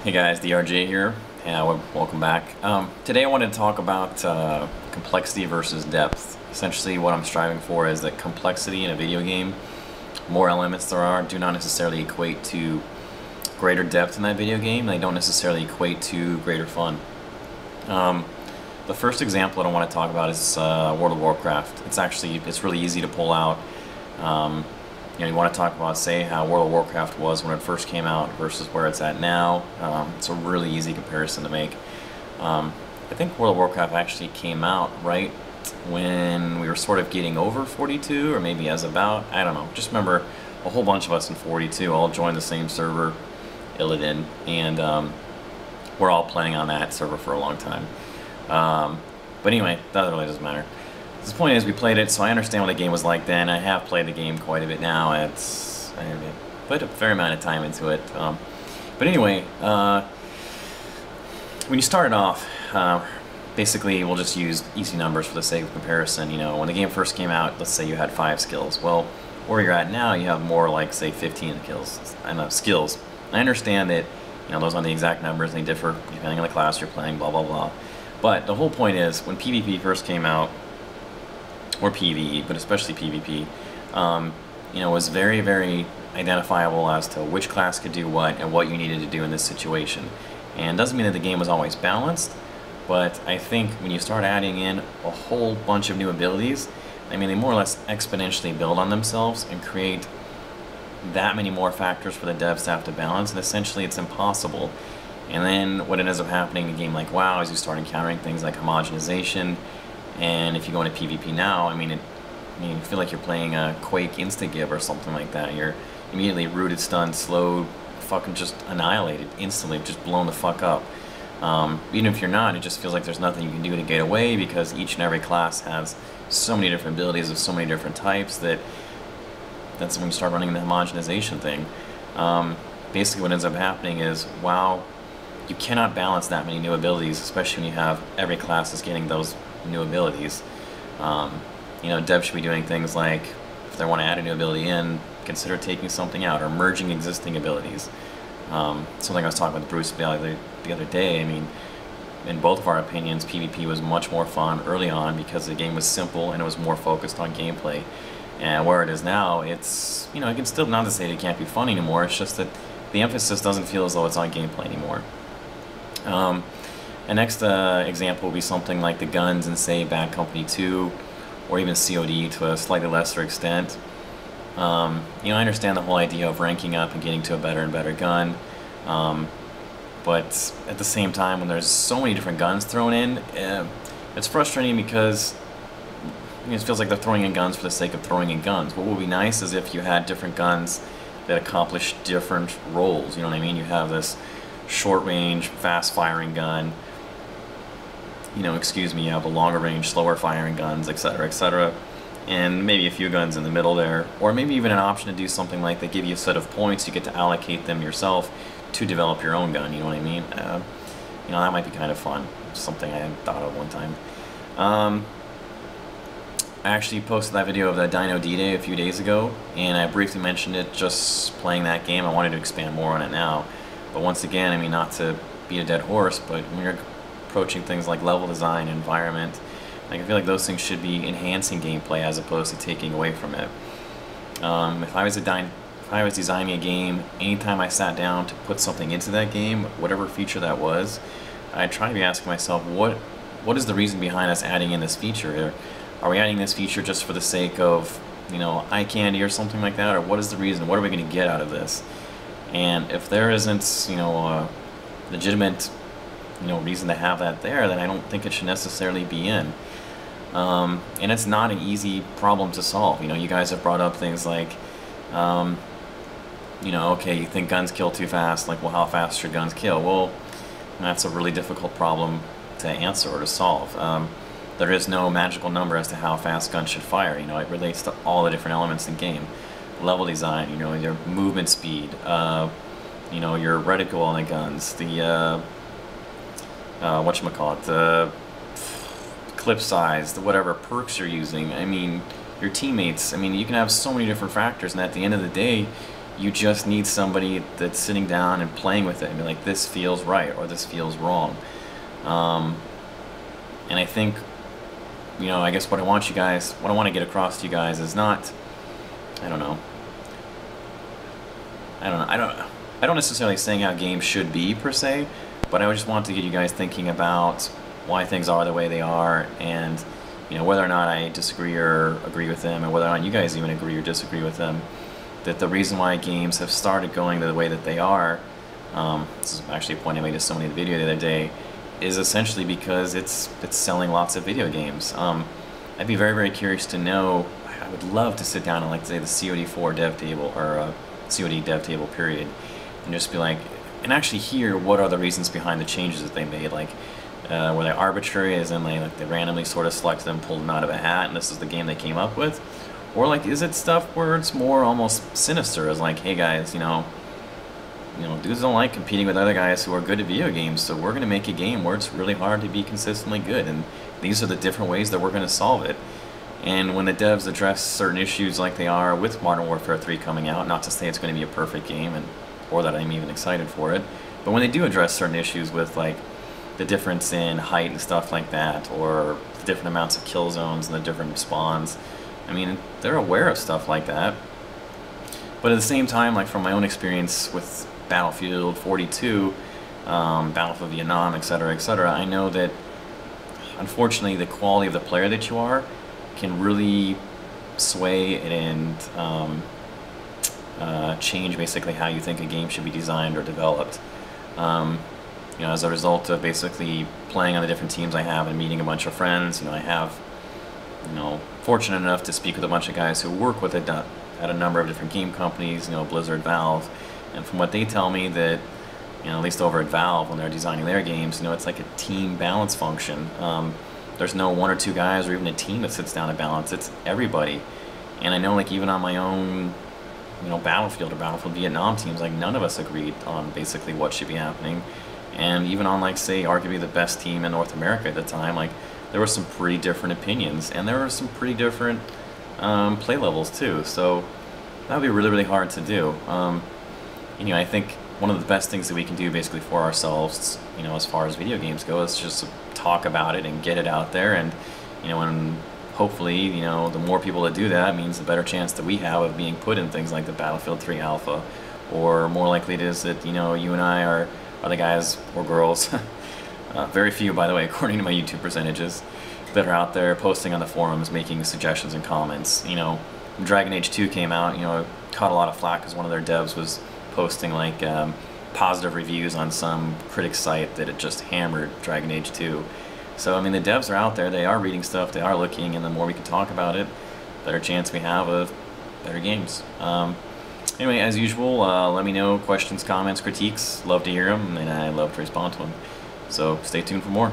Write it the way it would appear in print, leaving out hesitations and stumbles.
Hey guys, DRJ here. Welcome back. Today I wanted to talk about complexity versus depth. Essentially what I'm striving for is that complexity in a video game, more elements there are, do not necessarily equate to greater depth in that video game. They don't necessarily equate to greater fun. The first example that I want to talk about is World of Warcraft. It's really easy to pull out. You want to talk about, say, how World of Warcraft was when it first came out versus where it's at now. It's a really easy comparison to make. I think World of Warcraft actually came out right when we were sort of getting over 42, or maybe as about, I don't know. Just remember a whole bunch of us in 42 all joined the same server, Illidan, and we're all playing on that server for a long time. But anyway, that really doesn't matter. The point is, we played it, so I understand what the game was like then. I have played the game quite a bit now. I put a fair amount of time into it. But anyway, when you started off, basically we'll just use easy numbers for the sake of comparison. You know, when the game first came out, let's say you had 5 skills. Well, where you're at now, you have more like, say, 15 skills. I understand that, you know, those aren't the exact numbers. They differ depending on the class you're playing, blah, blah, blah. But the whole point is, when PvP first came out, or PvE, but especially PvP, you know, was very, very identifiable as to which class could do what and what you needed to do in this situation. And doesn't mean that the game was always balanced, but I think when you start adding in a whole bunch of new abilities, I mean, they more or less exponentially build on themselves and create that many more factors for the devs to have to balance, and essentially it's impossible. And then what ends up happening in a game like WoW is you start encountering things like homogenization. And if you go into PvP now, I mean, you feel like you're playing a Quake insta-give or something like that. You're immediately rooted, stunned, slowed, fucking just annihilated instantly, just blown the fuck up. Even if you're not, it just feels like there's nothing you can do to get away, because each and every class has so many different abilities of so many different types that's when you start running the homogenization thing. Basically what ends up happening is, wow, you cannot balance that many new abilities, especially when you have every class is getting those new abilities. You know, devs should be doing things like, if they want to add a new ability in, consider taking something out or merging existing abilities. Something I was talking with Bruce the other day. I mean, in both of our opinions, PvP was much more fun early on because the game was simple and it was more focused on gameplay. And where it is now, it's, you know, it can still, not to say it can't be fun anymore, it's just that the emphasis doesn't feel as though it's on gameplay anymore. The next example will be something like the guns in, say, Bad Company 2, or even COD to a slightly lesser extent. You know, I understand the whole idea of ranking up and getting to a better and better gun, but at the same time, when there's so many different guns thrown in, it's frustrating because it feels like they're throwing in guns for the sake of throwing in guns. What would be nice is if you had different guns that accomplish different roles. You know what I mean? You have this short-range, fast-firing gun. You know, you have a longer range, slower firing guns, etc., etc., and maybe a few guns in the middle there, or maybe even an option to do something like they give you a set of points, you get to allocate them yourself to develop your own gun. You know what I mean? You know, that might be kind of fun. Something I hadn't thought of one time. I actually posted that video of the Dino D-Day a few days ago, and I briefly mentioned it just playing that game. I wanted to expand more on it now, but once again, I mean, not to beat a dead horse, but when you're approaching things like level design, environment, like, I feel like those things should be enhancing gameplay as opposed to taking away from it. If I was designing a game, anytime I sat down to put something into that game, whatever feature that was, I'd try to be asking myself, what is the reason behind us adding in this feature? Are we adding this feature just for the sake of, you know, eye candy or something like that, or what is the reason? What are we going to get out of this? And if there isn't, you know, a legitimate, you know, reason to have that there, then I don't think it should necessarily be in. And it's not an easy problem to solve. You know, you guys have brought up things like, you know, okay, you think guns kill too fast, like, well, how fast should guns kill? Well, that's a really difficult problem to answer or to solve. There is no magical number as to how fast guns should fire. You know, it relates to all the different elements in game. Level design, you know, your movement speed, you know, your reticle on the guns, the whatchamacallit, the clip size, the whatever perks you're using. I mean, your teammates. I mean, you can have so many different factors, and at the end of the day, You just need somebody that's sitting down and playing with it and be like, this feels right or this feels wrong. And I think, you know, I guess what I want to get across to you guys is not, I don't know, I don't necessarily saying how games should be per se, but I just want to get you guys thinking about why things are the way they are, and you know, whether or not I disagree or agree with them, and whether or not you guys even agree or disagree with them. That the reason why games have started going the way that they are, this is actually a point I made to somebody in the video the other day, is essentially because it's selling lots of video games. I'd be very, very curious to know. I would love to sit down and, like, say, the COD4 dev table, or COD dev table period, and just be like, and actually hear what are the reasons behind the changes that they made. Like, were they arbitrary, as in they randomly sort of selected them, pulled them out of a hat, and this is the game they came up with? Or, like, is it stuff where it's more almost sinister, as like, hey guys, you know, dudes don't like competing with other guys who are good at video games, so we're going to make a game where it's really hard to be consistently good, and these are the different ways that we're going to solve it. And when the devs address certain issues like they are with Modern Warfare 3 coming out, not to say it's going to be a perfect game, or that I'm even excited for it, but when they do address certain issues with, like, the difference in height and stuff like that, or the different amounts of kill zones and the different spawns, I mean, they're aware of stuff like that. But at the same time, like from my own experience with Battlefield 42, Battlefield Vietnam, etc., I know that unfortunately the quality of the player that you are can really sway and change basically how you think a game should be designed or developed. You know, as a result of basically playing on the different teams I have and meeting a bunch of friends, you know, I have, you know, fortunate enough to speak with a bunch of guys who work with it at a number of different game companies, you know, Blizzard, Valve, and from what they tell me that, you know, at least over at Valve when they're designing their games, you know, it's like a team balance function. There's no one or two guys or even a team that sits down to balance, it's everybody. And I know, like, even on my own, you know, Battlefield or Battlefield Vietnam teams, like, none of us agreed on basically what should be happening. And even on, like, say, arguably the best team in North America at the time, like, there were some pretty different opinions, and there were some pretty different play levels too. So that would be really, really hard to do. You know, I think one of the best things that we can do basically for ourselves, you know, as far as video games go, is just to talk about it and get it out there. And, you know, and hopefully, you know, the more people that do that means the better chance that we have of being put in things like the Battlefield 3 Alpha, or more likely it is that, you know, you and I are the guys or girls, very few, by the way, according to my YouTube percentages, that are out there posting on the forums, making suggestions and comments. You know, when Dragon Age 2 came out, you know, it caught a lot of flack because one of their devs was posting, like, positive reviews on some critic site that had just hammered Dragon Age 2. So, I mean, the devs are out there, they are reading stuff, they are looking, and the more we can talk about it, better chance we have of better games. Anyway, as usual, let me know questions, comments, critiques. Love to hear them, and I love to respond to them. So stay tuned for more.